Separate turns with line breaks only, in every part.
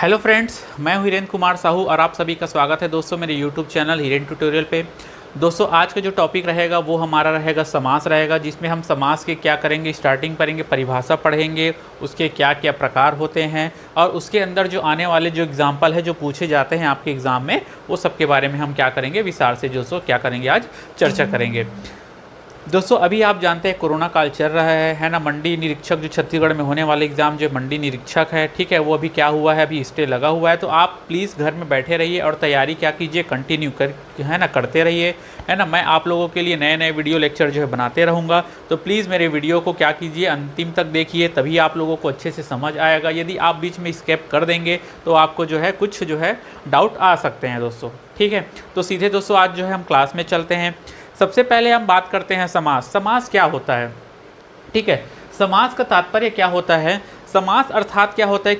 Hello friends, मैं हूं हिरेन कुमार साहू और आप सभी का स्वागत है दोस्तों मेरे यूट्यूब चैनल हिरेन ट्यूटोरियल पे। दोस्तों आज का जो टॉपिक रहेगा वो हमारा रहेगा समास रहेगा, जिसमें हम समास के क्या करेंगे, स्टार्टिंग करेंगे, परिभाषा पढ़ेंगे, उसके क्या क्या प्रकार होते हैं और उसके अंदर जो आने वाले जो एग्जाम्पल है जो पूछे जाते हैं आपके एग्ज़ाम में, वो सब के बारे में हम क्या करेंगे विस्तार से दोस्तों क्या करेंगे आज चर्चा करेंगे। दोस्तों अभी आप जानते हैं कोरोना काल चल रहा है ना। मंडी निरीक्षक जो छत्तीसगढ़ में होने वाले एग्ज़ाम जो मंडी निरीक्षक है, ठीक है, वो अभी क्या हुआ है, अभी स्टे लगा हुआ है। तो आप प्लीज़ घर में बैठे रहिए और तैयारी क्या कीजिए, कंटिन्यू कर है ना करते रहिए, है ना। मैं आप लोगों के लिए नए नए वीडियो लेक्चर जो है बनाते रहूँगा, तो प्लीज़ मेरे वीडियो को क्या कीजिए अंतिम तक देखिए, तभी आप लोगों को अच्छे से समझ आएगा। यदि आप बीच में स्किप कर देंगे तो आपको जो है कुछ जो है डाउट आ सकते हैं दोस्तों, ठीक है। तो सीधे दोस्तों आज जो है हम क्लास में चलते हैं। सबसे पहले हम बात करते हैं समास। समास क्या होता है, ठीक है। समास का तात्पर्य क्या होता है, समास अर्थात क्या होता है,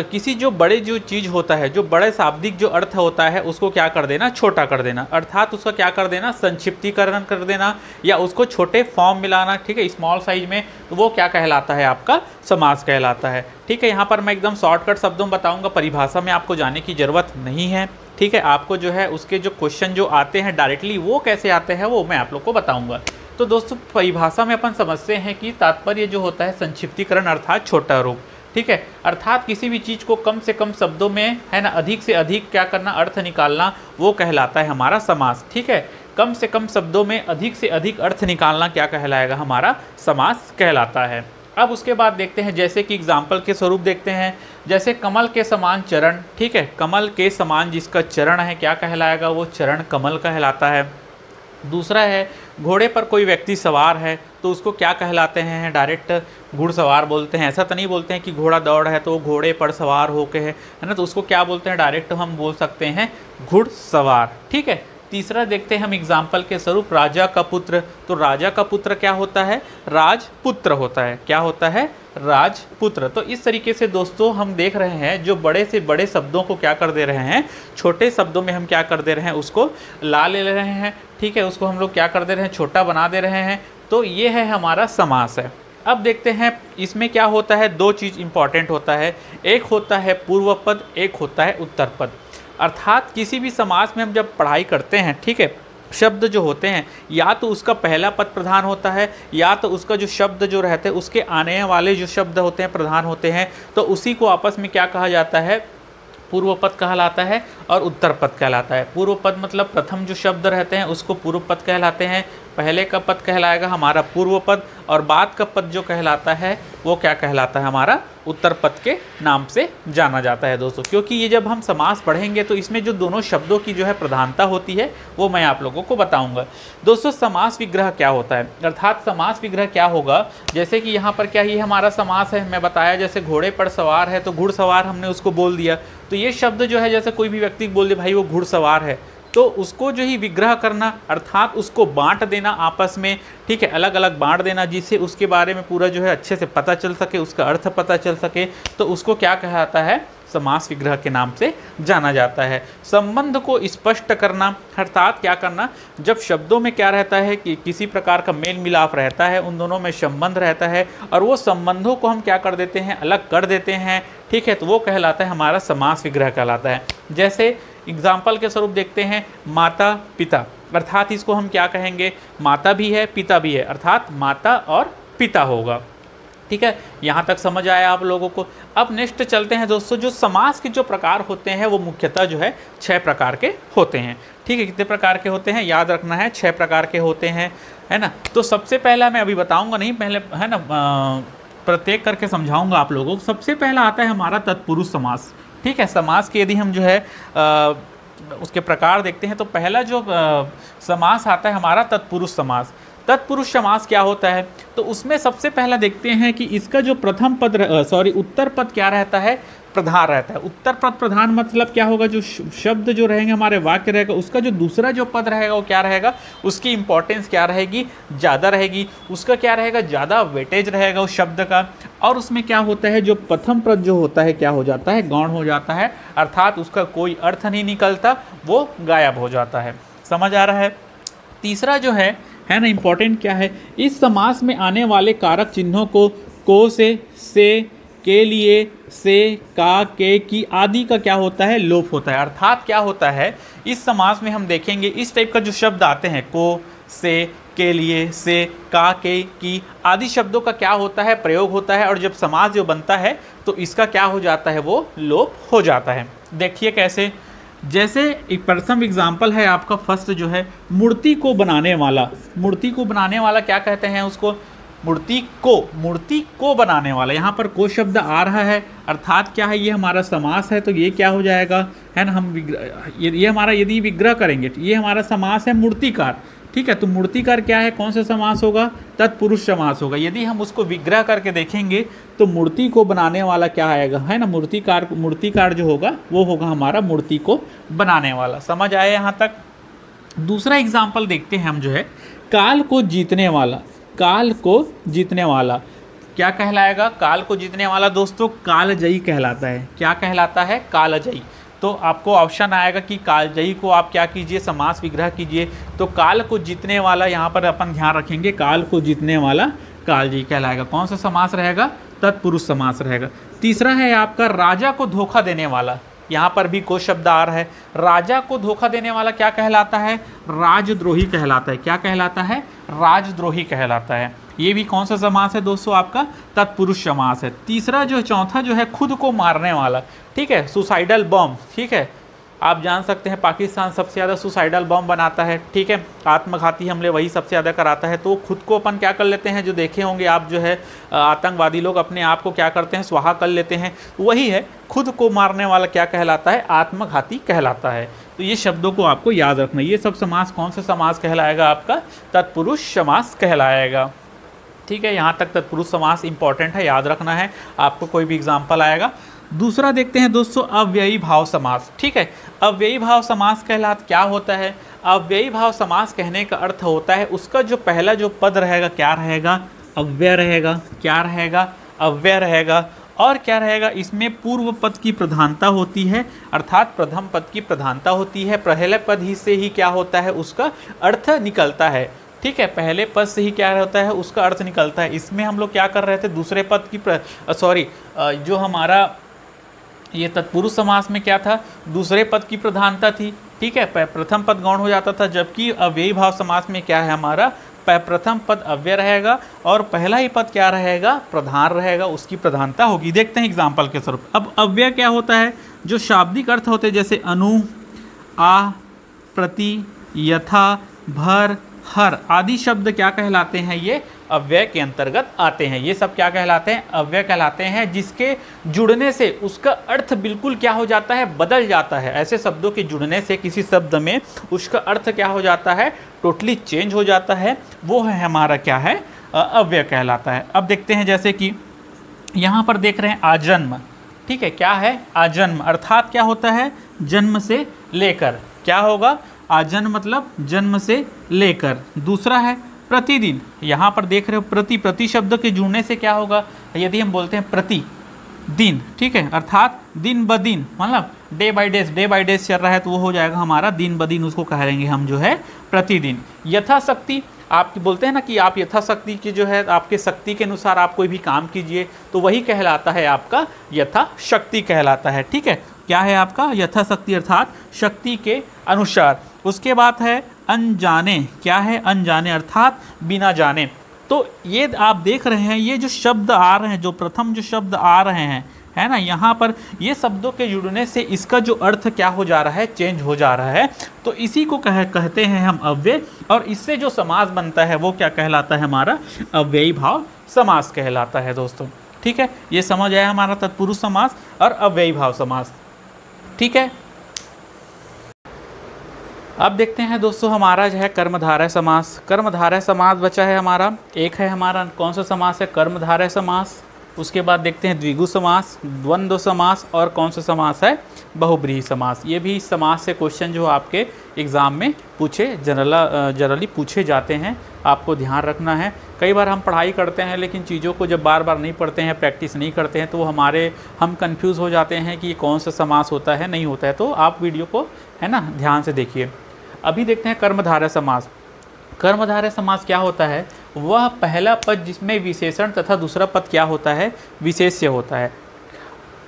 किसी जो बड़े जो चीज़ होता है, जो बड़े शाब्दिक जो अर्थ होता है उसको क्या कर देना, छोटा कर देना, अर्थात उसका क्या कर देना, संक्षिप्तीकरण कर देना या उसको छोटे फॉर्म मिलाना, ठीक है, स्मॉल साइज में, तो वो क्या कहलाता है, आपका समास कहलाता है, ठीक है। यहाँ पर मैं एकदम शॉर्टकट शब्दों में बताऊँगा, परिभाषा में आपको जाने की ज़रूरत नहीं है, ठीक है। आपको जो है उसके जो क्वेश्चन जो आते हैं डायरेक्टली वो कैसे आते हैं वो मैं आप लोग को बताऊंगा। तो दोस्तों परिभाषा में अपन समझते हैं कि तात्पर्य जो होता है संक्षिप्तीकरण अर्थात छोटा रूप, ठीक है। अर्थात किसी भी चीज़ को कम से कम शब्दों में है ना अधिक से अधिक क्या करना, अर्थ निकालना, वो कहलाता है हमारा समास, ठीक है। कम से कम शब्दों में अधिक से अधिक अर्थ निकालना क्या कहलाएगा, हमारा समास कहलाता है। अब उसके बाद देखते हैं, जैसे कि एग्जाम्पल के स्वरूप देखते हैं, जैसे कमल के समान चरण, ठीक है, कमल के समान जिसका चरण है क्या कहलाएगा, वो चरण कमल कहलाता है। दूसरा है घोड़े पर कोई व्यक्ति सवार है तो उसको क्या कहलाते हैं, डायरेक्ट घुड़सवार बोलते हैं। ऐसा तो नहीं बोलते हैं कि घोड़ा दौड़ है तो वो घोड़े पर सवार होके है ना, तो उसको क्या बोलते हैं, डायरेक्ट हम बोल सकते हैं घुड़सवार, ठीक है। तीसरा देखते हैं हम एग्जाम्पल के स्वरूप, राजा का पुत्र। तो राजा का पुत्र क्या होता है, राजपुत्र होता है, क्या होता है, राजपुत्र। तो इस तरीके से दोस्तों हम देख रहे हैं जो बड़े से बड़े शब्दों को क्या कर दे रहे हैं, छोटे शब्दों में हम क्या कर दे रहे हैं, उसको ला ले रहे हैं, ठीक है, उसको हम लोग क्या कर दे रहे हैं, छोटा बना दे रहे हैं। तो ये है हमारा समास है। अब देखते हैं इसमें क्या होता है, दो चीज़ इंपॉर्टेंट होता है, एक होता है पूर्व पद, एक होता है उत्तर पद। अर्थात किसी भी समास में हम जब पढ़ाई करते हैं, ठीक है, शब्द जो होते हैं या तो उसका पहला पद प्रधान होता है या तो उसका जो शब्द जो रहते हैं उसके आने वाले जो शब्द होते हैं प्रधान होते हैं, तो उसी को आपस में क्या कहा जाता है, पूर्व पद कहलाता है और उत्तर पद कहलाता है। पूर्व पद मतलब प्रथम जो शब्द रहते हैं उसको पूर्व पद कहलाते हैं, पहले का पद कहलाएगा हमारा पूर्व पद और बाद का पद जो कहलाता है वो क्या कहलाता है, हमारा उत्तर पद के नाम से जाना जाता है दोस्तों। क्योंकि ये जब हम समास पढ़ेंगे तो इसमें जो दोनों शब्दों की जो है प्रधानता होती है वो मैं आप लोगों को बताऊंगा। दोस्तों समास विग्रह क्या होता है, अर्थात समास विग्रह क्या होगा, जैसे कि यहाँ पर क्या ही हमारा समास है, मैं बताया जैसे घोड़े पर सवार है तो घुड़सवार हमने उसको बोल दिया। तो ये शब्द जो है जैसे कोई भी व्यक्ति बोल दे भाई वो घुड़सवार है, तो उसको जो ही विग्रह करना अर्थात उसको बांट देना आपस में, ठीक है, अलग अलग बांट देना, जिससे उसके बारे में पूरा जो है अच्छे से पता चल सके, उसका अर्थ पता चल सके, तो उसको क्या कहता है, समास विग्रह के नाम से जाना जाता है। संबंध को स्पष्ट करना अर्थात क्या करना, जब शब्दों में क्या रहता है कि किसी प्रकार का मेल मिलाप रहता है, उन दोनों में संबंध रहता है और वो संबंधों को हम क्या कर देते हैं, अलग कर देते हैं, ठीक है, तो वो कहलाता है हमारा समास विग्रह कहलाता है। जैसे एग्जाम्पल के स्वरूप देखते हैं, माता पिता, अर्थात इसको हम क्या कहेंगे, माता भी है पिता भी है, अर्थात माता और पिता होगा, ठीक है। यहाँ तक समझ आया आप लोगों को। अब नेक्स्ट चलते हैं दोस्तों, जो समास के जो प्रकार होते हैं वो मुख्यतः जो है 6 प्रकार के होते हैं, ठीक है। कितने प्रकार के होते हैं, याद रखना है 6 प्रकार के होते हैं, है ना। तो सबसे पहला मैं अभी बताऊँगा नहीं, पहले है ना प्रत्येक करके समझाऊँगा आप लोगों को। सबसे पहला आता है हमारा तत्पुरुष समास, ठीक है। समास के यदि हम जो है उसके प्रकार देखते हैं तो पहला जो समास आता है हमारा तत्पुरुष समास। तत्पुरुष समास क्या होता है, तो उसमें सबसे पहला देखते हैं कि इसका जो प्रथम पद उत्तर पद क्या रहता है, प्रधान रहता है। उत्तर पद प्रधान मतलब क्या होगा, जो शब्द जो रहेंगे हमारे वाक्य रहेगा उसका जो दूसरा जो पद रहेगा वो क्या रहेगा, उसकी इंपॉर्टेंस क्या रहेगी, ज़्यादा रहेगी, उसका क्या रहेगा, ज़्यादा वेटेज रहेगा उस शब्द का। और उसमें क्या होता है, जो प्रथम पद जो होता है क्या हो जाता है, गौण हो जाता है, अर्थात उसका कोई अर्थ नहीं निकलता, वो गायब हो जाता है। समझ आ रहा है। तीसरा जो है ना इम्पॉर्टेंट क्या है, इस समास में आने वाले कारक चिन्हों को से के लिए, से, का, के, की आदि का क्या होता है, लोप होता है। अर्थात क्या होता है, इस समास में हम देखेंगे इस टाइप का जो शब्द आते हैं, को, से, के लिए, से, का, के, की आदि शब्दों का क्या होता है, प्रयोग होता है, और जब समास जो बनता है तो इसका क्या हो जाता है, वो लोप हो जाता है। देखिए कैसे, जैसे एक प्रथम एग्जाम्पल है आपका फर्स्ट जो है, मूर्ति को बनाने वाला। मूर्ति को बनाने वाला क्या कहते हैं उसको, मूर्ति को बनाने वाला। यहाँ पर को शब्द आ रहा है, अर्थात क्या है, ये हमारा समास है, तो ये क्या हो जाएगा, है ना, हम ये हमारा यदि विग्रह करेंगे तो ये हमारा समास है मूर्तिकार। ठीक है, तो मूर्तिकार क्या है, कौन सा समास होगा, तत्पुरुष समास होगा। यदि हम उसको विग्रह करके देखेंगे तो मूर्ति को बनाने वाला क्या आएगा, है ना, मूर्तिकार जो होगा वो होगा हमारा मूर्ति को बनाने वाला। समझ आए यहाँ तक। दूसरा एग्जाम्पल देखते हैं हम जो है, काल को जीतने वाला। काल को जीतने वाला क्या कहलाएगा, काल को जीतने वाला दोस्तों कालजयी कहलाता है। क्या कहलाता है, कालजयी। तो आपको ऑप्शन आएगा कि कालजयी को आप क्या कीजिए, समास विग्रह कीजिए। तो काल को जीतने वाला यहाँ पर अपन ध्यान रखेंगे, काल को जीतने वाला कालजयी कहलाएगा। कौन सा समास रहेगा, तत्पुरुष समास रहेगा। तीसरा है आपका राजा को धोखा देने वाला। यहाँ पर भी को शब्द आ रहा है। राजा को धोखा देने वाला क्या कहलाता है, राजद्रोही कहलाता है। क्या कहलाता है, राजद्रोही कहलाता है। ये भी कौन सा समास है दोस्तों, आपका तत्पुरुष समास है। तीसरा जो चौथा जो है, खुद को मारने वाला। ठीक है, सुसाइडल बॉम्ब। ठीक है, आप जान सकते हैं पाकिस्तान सबसे ज़्यादा सुसाइडल बॉम्ब बनाता है। ठीक है, आत्मघाती हमले वही सबसे ज़्यादा कराता है। तो खुद को अपन क्या कर लेते हैं, जो देखे होंगे आप जो है आतंकवादी लोग अपने आप को क्या करते हैं, स्वाहा कर लेते हैं। वही है, खुद को मारने वाला क्या कहलाता है, आत्मघाती कहलाता है। तो ये शब्दों को आपको याद रखना। ये सब समास कौन सा समास कहलाएगा, आपका तत्पुरुष समास कहलाएगा। ठीक है, यहाँ तक तत्पुरुष समास इंपॉर्टेंट है, याद रखना है आपको, कोई भी एग्जाम्पल आएगा। दूसरा देखते हैं दोस्तों, अव्ययी भाव समास। ठीक है, अव्ययी भाव समास कहलाता क्या होता है, अव्ययी भाव समास कहने का अर्थ होता है उसका जो पहला जो पद रहेगा क्या रहेगा, अव्यय रहेगा। क्या रहेगा, अव्यय रहेगा। और क्या रहेगा, इसमें पूर्व पद की प्रधानता होती है, अर्थात प्रथम पद की प्रधानता होती है। पहले पद ही से ही क्या होता है, उसका अर्थ निकलता है। ठीक है, पहले पद से ही क्या होता है, उसका अर्थ निकलता है। इसमें हम लोग क्या कर रहे थे, दूसरे पद की जो हमारा ये तत्पुरुष समास में क्या था, दूसरे पद की प्रधानता थी। ठीक है, प्रथम पद गौण हो जाता था, जबकि अव्ययी भाव समास में क्या है, हमारा प्रथम पद अव्यय रहेगा और पहला ही पद क्या रहेगा, प्रधान रहेगा, उसकी प्रधानता होगी। देखते हैं एग्जाम्पल के स्वरूप। अब अव्यय क्या होता है, जो शाब्दिक अर्थ होते हैं, जैसे अनु, आ, प्रति, यथा, भर, हर आदि शब्द क्या कहलाते हैं, ये अव्यय के अंतर्गत आते हैं। ये सब क्या कहलाते हैं, अव्यय कहलाते हैं, जिसके जुड़ने से उसका अर्थ बिल्कुल क्या हो जाता है, बदल जाता है। ऐसे शब्दों के जुड़ने से किसी शब्द में उसका अर्थ क्या हो जाता है, टोटली चेंज हो जाता है, वो है हमारा क्या है, अव्यय कहलाता है। अब देखते हैं, जैसे कि यहाँ पर देख रहे हैं आजन्म। ठीक है, क्या है, आजन्म, अर्थात क्या होता है, जन्म से लेकर। क्या होगा, आजन्म मतलब जन्म से लेकर। दूसरा है प्रतिदिन। यहाँ पर देख रहे हो प्रति शब्द के जुड़ने से क्या होगा, यदि हम बोलते हैं प्रति दिन, ठीक है, अर्थात दिन ब दिन, मतलब डे बाय डेज चल रहा है, तो वो हो जाएगा हमारा दिन ब दिन, उसको कहेंगे हम जो है प्रतिदिन। यथाशक्ति, आप बोलते हैं ना कि आप यथाशक्ति की जो है, आपके शक्ति के अनुसार आप कोई भी काम कीजिए, तो वही कहलाता है आपका यथाशक्ति कहलाता है। ठीक है, क्या है आपका यथाशक्ति, अर्थात शक्ति के अनुसार। उसके बाद है अनजाने। क्या है, अनजाने, अर्थात बिना जाने। तो ये आप देख रहे हैं, ये जो शब्द आ रहे हैं, जो प्रथम जो शब्द आ रहे हैं, है ना, यहाँ पर ये शब्दों के जुड़ने से इसका जो अर्थ क्या हो जा रहा है, चेंज हो जा रहा है। तो इसी को कहते हैं हम अव्यय, और इससे जो समास बनता है वो क्या कहलाता है, हमारा अव्ययी भाव समास कहलाता है दोस्तों। ठीक है, ये समझ आया हमारा तत्पुरुष समास और अव्ययी भाव समास। ठीक है, अब देखते हैं दोस्तों हमारा जो है कर्मधारय समास। कर्मधारय समास बचा है हमारा, एक है हमारा कौन सा समास है, कर्मधारय समास। उसके बाद देखते हैं द्विगु समास, द्वंद्व समास, और कौन सा समास है, बहुब्रीहि समास। ये भी समास से क्वेश्चन जो आपके एग्ज़ाम में जनरली पूछे जाते हैं, आपको ध्यान रखना है। कई बार हम पढ़ाई करते हैं, लेकिन चीज़ों को जब बार बार नहीं पढ़ते हैं, प्रैक्टिस नहीं करते हैं, तो हम कंफ्यूज हो जाते हैं कि ये कौन सा समास होता है, नहीं होता है। तो आप वीडियो को है ना ध्यान से देखिए। अभी देखते हैं कर्मधारय समास। कर्मधारय समास क्या होता है, वह पहला पद जिसमें विशेषण तथा दूसरा पद क्या होता है, विशेष्य होता है।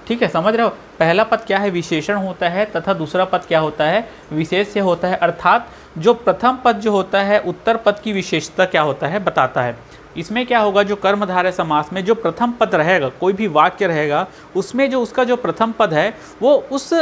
ठीक है, समझ रहे हो, पहला पद क्या है, विशेषण होता है तथा दूसरा पद क्या होता है, विशेष्य होता है। अर्थात जो प्रथम पद जो होता है उत्तर पद की विशेषता क्या होता है बताता है। इसमें क्या होगा, जो कर्मधारय समास में जो प्रथम पद रहेगा, कोई भी वाक्य रहेगा उसमें जो उसका जो प्रथम पद है वो उस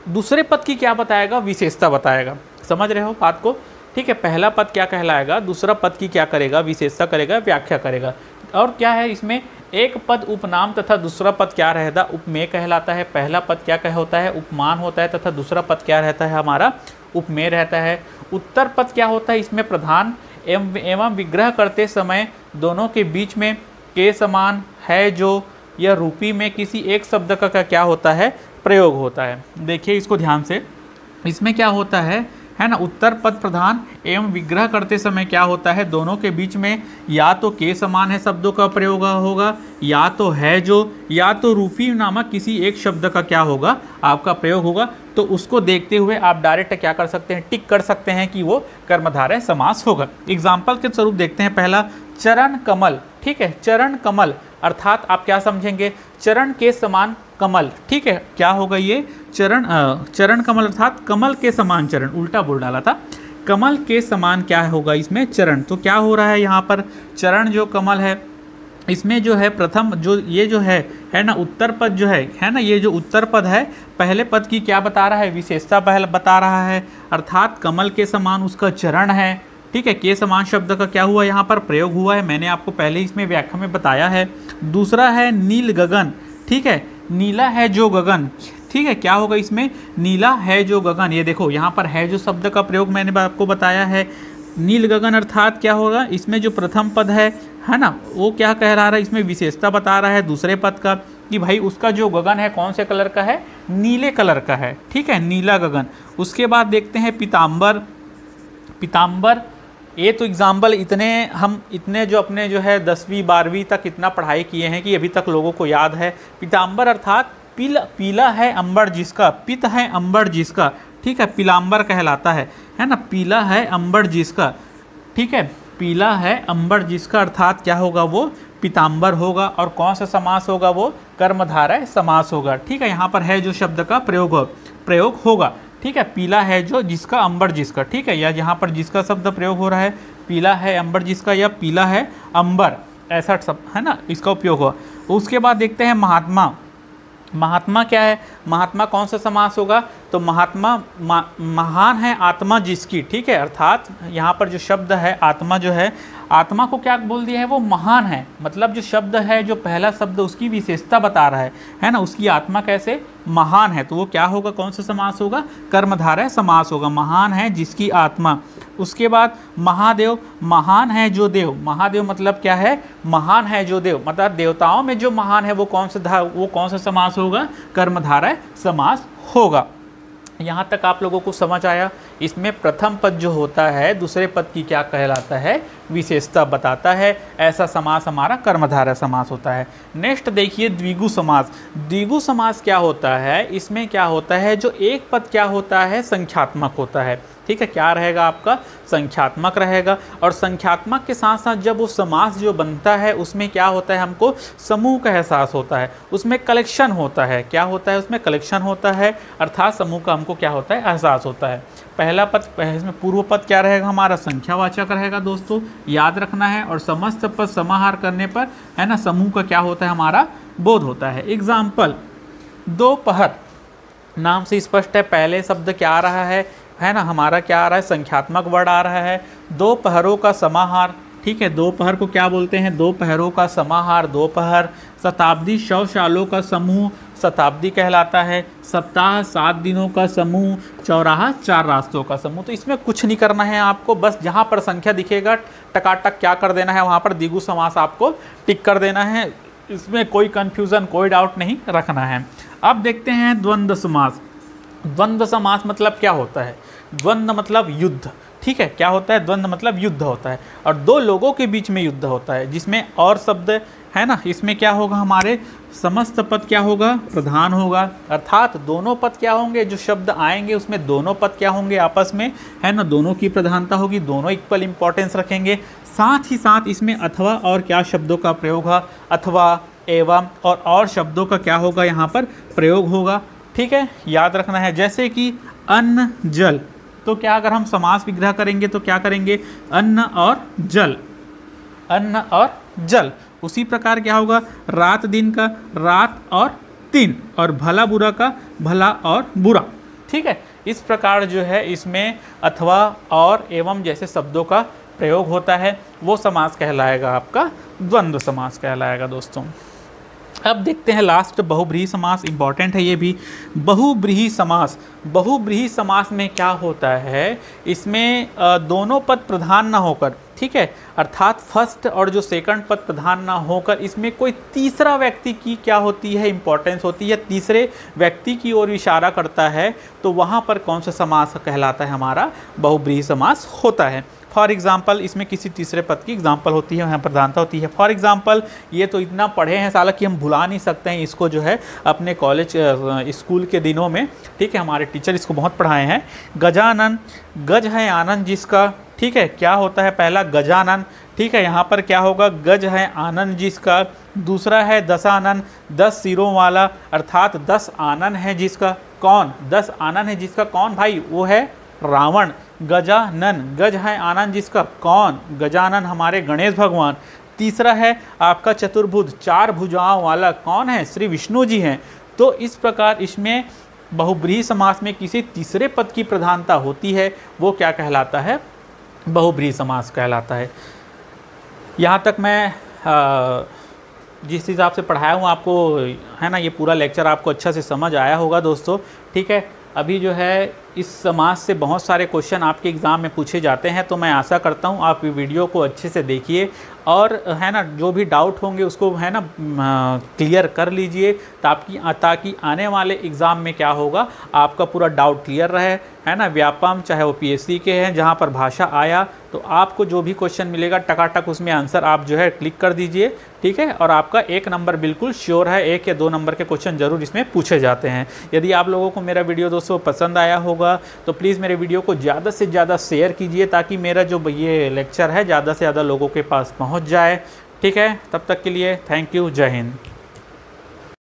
दूसरे पद की क्या बताएगा, विशेषता बताएगा। समझ रहे हो बात को। ठीक है, पहला पद क्या कहलाएगा, दूसरा पद की क्या करेगा, विशेषता करेगा, व्याख्या करेगा। और क्या है इसमें, एक पद उपनाम तथा दूसरा पद क्या रहता, उपमेय कहलाता है। पहला पद क्या होता है, उपमान होता है तथा दूसरा पद क्या रहता है, हमारा उपमेय रहता है। उत्तर पद क्या होता है, इसमें प्रधान एवं विग्रह करते समय दोनों के बीच में के समान है जो या रूपी में किसी एक शब्द का क्या होता है, प्रयोग होता है। देखिए इसको ध्यान से, इसमें क्या होता है ना, उत्तर पद प्रधान एवं विग्रह करते समय क्या होता है, दोनों के बीच में या तो के समान है शब्दों का प्रयोग होगा, या तो है जो, या तो रूपी नामक किसी एक शब्द का क्या होगा, आपका प्रयोग होगा। तो उसको देखते हुए आप डायरेक्ट क्या कर सकते हैं, टिक कर सकते हैं कि वो कर्मधारय समास होगा। एग्जाम्पल के स्वरूप देखते हैं, पहला चरण कमल। ठीक है, चरण कमल अर्थात आप क्या समझेंगे, चरण के समान कमल। ठीक है, क्या होगा ये, चरण कमल अर्थात कमल के समान चरण, उल्टा बोल डाला था, कमल के समान क्या होगा इसमें, चरण। तो क्या हो रहा है यहाँ पर, चरण जो कमल है इसमें जो है प्रथम जो ये जो है ना, उत्तर पद जो है ना, ये जो उत्तर पद है पहले पद की क्या बता रहा है, विशेषता पहले बता रहा है, अर्थात कमल के समान उसका चरण है। ठीक है, के समान शब्द का क्या हुआ यहाँ पर, प्रयोग हुआ है, मैंने आपको पहले इसमें व्याख्या में बताया है। दूसरा है नील गगन। ठीक है, नीला है जो गगन। ठीक है, क्या होगा इसमें, नीला है जो गगन। ये देखो यहाँ पर है जो शब्द का प्रयोग मैंने आपको बताया है। नील गगन अर्थात क्या होगा, इसमें जो प्रथम पद है ना, वो क्या कह रहा है, इसमें विशेषता बता रहा है दूसरे पद का कि भाई उसका जो गगन है कौन से कलर का है, नीले कलर का है। ठीक है, नीला गगन। उसके बाद देखते हैं पीताम्बर। पीताम्बर, ये तो एग्जाम्पल इतने जो अपने जो है 10वीं 12वीं तक इतना पढ़ाई किए हैं कि अभी तक लोगों को याद है। पीताम्बर अर्थात पीला है अंबर जिसका, पित है अंबर जिसका। ठीक है, पीलाम्बर कहलाता है ना, पीला है अंबर जिसका। ठीक है, पीला है अंबर जिसका अर्थात क्या होगा, वो पीताम्बर होगा। और कौन सा समास होगा, वो कर्मधारय समास होगा। ठीक है, यहाँ पर है जो शब्द का प्रयोग होगा। ठीक है, पीला है जो जिसका अंबर जिसका। ठीक है, या यहाँ पर जिसका शब्द प्रयोग हो रहा है, पीला है अंबर जिसका या पीला है अंबर, ऐसा सब है ना, इसका उपयोग हुआ। उसके बाद देखते हैं महात्मा। महात्मा क्या है, महात्मा कौन सा समास होगा, तो महात्मा महान है आत्मा जिसकी। ठीक है, अर्थात यहाँ पर जो शब्द है आत्मा जो है, आत्मा को क्या बोल दिया है, वो महान है। मतलब जो शब्द है, जो पहला शब्द उसकी विशेषता बता रहा है ना, उसकी आत्मा कैसे महान है, तो वो क्या होगा, कौन सा समास होगा, कर्मधारय समास होगा। महान है जिसकी आत्मा। उसके बाद महादेव, महान है जो देव। महादेव मतलब क्या है, महान है जो देव, मतलब देवताओं में जो महान है वो कौन सा समास होगा, कर्मधारय समास होगा। यहाँ तक आप लोगों को समझ आया। इसमें प्रथम पद जो होता है दूसरे पद की क्या कहलाता है, विशेषता बताता है। ऐसा समास हमारा कर्मधारय समास होता है। नेक्स्ट देखिए द्विगु समास। द्विगु समास क्या होता है, इसमें क्या होता है, जो एक पद क्या होता है, संख्यात्मक होता है। ठीक है, क्या रहेगा आपका, संख्यात्मक रहेगा। और संख्यात्मक के साथ साथ जब वो समास जो बनता है उसमें क्या होता है, हमको समूह का एहसास होता है, उसमें कलेक्शन होता है। क्या होता है, उसमें कलेक्शन होता है, अर्थात समूह का हमको क्या होता है, एहसास होता है। पहला पद, इसमें पूर्व पद क्या रहेगा, हमारा संख्यावाचक रहेगा दोस्तों, याद रखना है। और समस्त पद समाहार करने पर है ना, समूह का क्या होता है, हमारा बोध होता है। एग्जाम्पल, दोपहर नाम से स्पष्ट है, पहले शब्द क्या आ रहा है ना, हमारा क्या आ रहा है, संख्यात्मक वर्ड आ रहा है। दोपहरों का समाहार। ठीक है, दोपहर को क्या बोलते हैं, दोपहरों का समाहार, दोपहर। शताब्दी, शौचालयों का समूह शताब्दी कहलाता है। सप्ताह, 7 दिनों का समूह। चौराहा, 4 रास्तों का समूह। तो इसमें कुछ नहीं करना है आपको, बस जहाँ पर संख्या दिखेगा टकाटक क्या कर देना है, वहाँ पर द्विगु समास आपको टिक कर देना है। इसमें कोई कन्फ्यूज़न, कोई डाउट नहीं रखना है। अब देखते हैं द्वंद्व समास। द्वंद्व समास मतलब क्या होता है, द्वंद्व मतलब युद्ध। ठीक है, क्या होता है, द्वंद्व मतलब युद्ध होता है, और दो लोगों के बीच में युद्ध होता है, जिसमें और शब्द है ना, इसमें क्या होगा, हमारे समस्त पद क्या होगा, प्रधान होगा। अर्थात दोनों पद क्या होंगे, जो शब्द आएंगे उसमें दोनों पद क्या होंगे, आपस में है ना, दोनों की प्रधानता होगी, दोनों इक्वल इंपॉर्टेंस रखेंगे। साथ ही साथ इसमें अथवा और क्या शब्दों का प्रयोग है, अथवा, एवं और शब्दों का क्या होगा यहाँ पर प्रयोग होगा। ठीक है, याद रखना है। जैसे कि अन्न जल, तो क्या अगर हम समास विग्रह करेंगे तो क्या करेंगे, अन्न और जल, अन्न और जल। उसी प्रकार क्या होगा, रात दिन का रात और दिन, और भला बुरा का भला और बुरा। ठीक है, इस प्रकार जो है इसमें अथवा और एवं जैसे शब्दों का प्रयोग होता है, वो समास कहलाएगा आपका द्वंद्व समास कहलाएगा दोस्तों। अब देखते हैं लास्ट बहुब्रीहि समास, इंपॉर्टेंट है ये भी। बहुब्रीहि समास, बहुब्रीहि समास में क्या होता है, इसमें दोनों पद प्रधान ना होकर, ठीक है, अर्थात फर्स्ट और जो सेकंड पद प्रधान ना होकर इसमें कोई तीसरा व्यक्ति की क्या होती है, इंपॉर्टेंस होती है, तीसरे व्यक्ति की ओर इशारा करता है, तो वहाँ पर कौन सा समास कहलाता है, हमारा बहुब्रीहि समास होता है। फॉर एग्जाम्पल इसमें किसी तीसरे पद की एग्जाम्पल होती है, यहाँ प्रधानता होती है। फॉर एग्जाम्पल ये तो इतना पढ़े हैं साला कि हम भुला नहीं सकते हैं इसको, जो है अपने कॉलेज स्कूल के दिनों में, ठीक है, हमारे टीचर इसको बहुत पढ़ाए हैं। गजानन, गज है आनंद जिसका, ठीक है, क्या होता है, पहला गजानन, ठीक है, यहाँ पर क्या होगा, गज है आनंद जिसका। दूसरा है दशानन, 10 सिरों वाला, अर्थात 10 आनन है जिसका, कौन, 10 आनन है जिसका, कौन भाई, वो है रावण। गजानन, गज है आनंद जिसका, कौन, गजानन हमारे गणेश भगवान। तीसरा है आपका चतुर्भुज, 4 भुजाओं वाला, कौन है, श्री विष्णु जी हैं। तो इस प्रकार इसमें बहुब्रीहि समास में किसी तीसरे पद की प्रधानता होती है, वो क्या कहलाता है, बहुब्रीहि समास कहलाता है। यहाँ तक मैं जिस हिसाब से पढ़ाया हूँ आपको, है ना, ये पूरा लेक्चर आपको अच्छा से समझ आया होगा दोस्तों। ठीक है, अभी जो है इस समास से बहुत सारे क्वेश्चन आपके एग्ज़ाम में पूछे जाते हैं, तो मैं आशा करता हूँ आप वीडियो को अच्छे से देखिए और, है ना, जो भी डाउट होंगे उसको, है ना, क्लियर कर लीजिए, ताकि आने वाले एग्ज़ाम में क्या होगा, आपका पूरा डाउट क्लियर रहे, है ना। व्यापम चाहे वो PSC के हैं, जहाँ पर भाषा आया तो आपको जो भी क्वेश्चन मिलेगा टकाटक उसमें आंसर आप जो है क्लिक कर दीजिए, ठीक है, और आपका 1 नंबर बिल्कुल श्योर है। 1 या 2 नंबर के क्वेश्चन जरूर इसमें पूछे जाते हैं। यदि आप लोगों को मेरा वीडियो दोस्तों पसंद आया होगा तो प्लीज़ मेरे वीडियो को ज़्यादा से ज़्यादा शेयर कीजिए, ताकि मेरा जो ये लेक्चर है ज़्यादा से ज़्यादा लोगों के पास पहुँच जाए। ठीक है, तब तक के लिए थैंक यू, जय हिंद।